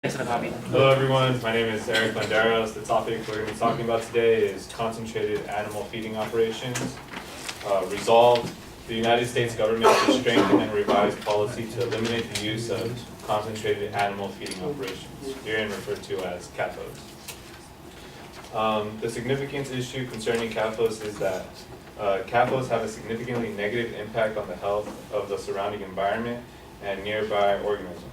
Hello everyone, my name is Eric Banderas. The topic we're going to be talking about today is concentrated animal feeding operations. Resolved, the United States government to strengthen and revise policy to eliminate the use of concentrated animal feeding operations, herein referred to as CAFOs. The significance issue concerning CAFOs is that CAFOs have a significantly negative impact on the health of the surrounding environment and nearby organisms.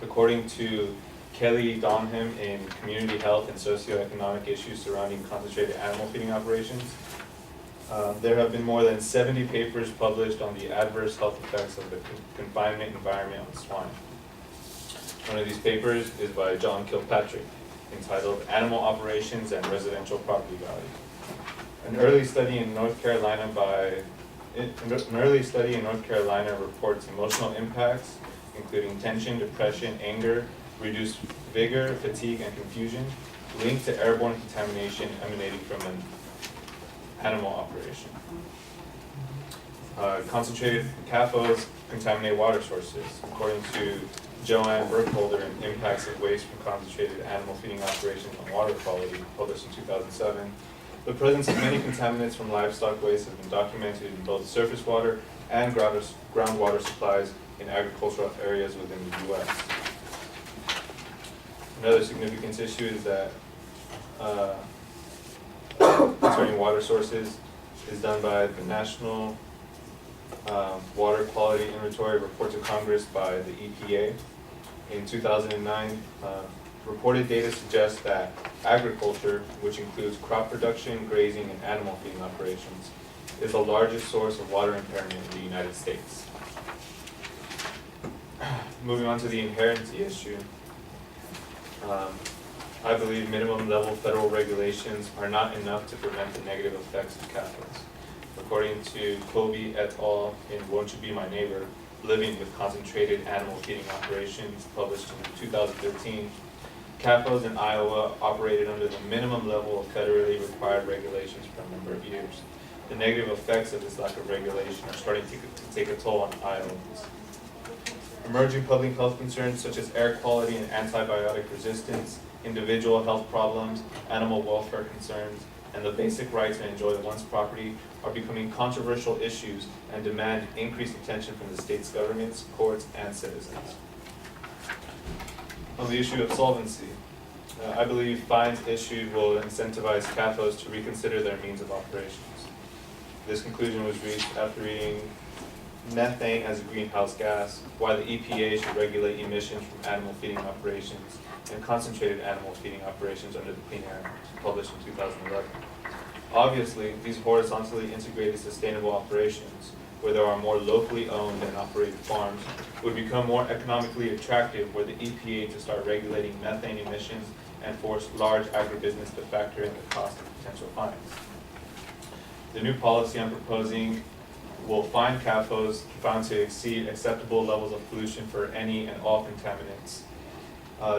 According to Kelly Donham in Community Health and Socioeconomic Issues Surrounding Concentrated Animal Feeding Operations, there have been more than 70 papers published on the adverse health effects of the confinement environment on swine. One of these papers is by John Kilpatrick, entitled Animal Operations and Residential Property Value. An early study in North Carolina reports emotional impacts, including tension, depression, anger, reduced vigor, fatigue, and confusion, linked to airborne contamination emanating from an animal operation. Concentrated CAFOs contaminate water sources. According to Joanne Burkholder in Impacts of Waste from Concentrated Animal Feeding Operations on Water Quality, published in 2007, the presence of many contaminants from livestock waste has been documented in both surface water and groundwater supplies in agricultural areas within the U.S. Another significant issue is that concerning water sources is done by the National Water Quality Inventory report to Congress by the EPA. In 2009, reported data suggests that agriculture, which includes crop production, grazing, and animal feeding operations, is the largest source of water impairment in the United States. Moving on to the inherency issue, I believe minimum level federal regulations are not enough to prevent the negative effects of CAFOs. According to Kobe et al. In Won't You Be My Neighbor, Living with Concentrated Animal Feeding Operations, published in 2013, CAFOs in Iowa operated under the minimum level of federally required regulations for a number of years. The negative effects of this lack of regulation are starting to take a toll on Iowans. Emerging public health concerns such as air quality and antibiotic resistance, individual health problems, animal welfare concerns, and the basic right to enjoy one's property are becoming controversial issues and demand increased attention from the state's governments, courts, and citizens. On the issue of solvency, I believe fines issued will incentivize CAFOs to reconsider their means of operations. This conclusion was reached after reading Methane as a Greenhouse Gas, Why the EPA Should Regulate Emissions from Animal Feeding Operations, and Concentrated Animal Feeding Operations under the Clean Air Act, published in 2011. Obviously, these horizontally integrated sustainable operations, where there are more locally owned and operated farms, would become more economically attractive were the EPA to start regulating methane emissions and force large agribusiness to factor in the cost of potential fines. The new policy I'm proposing will fine CAFOs found to exceed acceptable levels of pollution for any and all contaminants.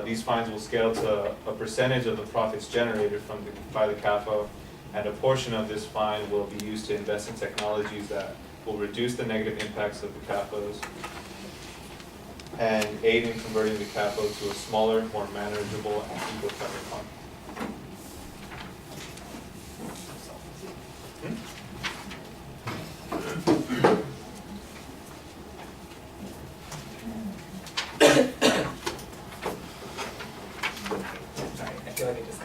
These fines will scale to a percentage of the profits generated by the CAFO, and a portion of this fine will be used to invest in technologies that will reduce the negative impacts of the CAFOs and aid in converting the CAFO to a smaller, more manageable, and eco-friendly farm. Sorry, I feel like I just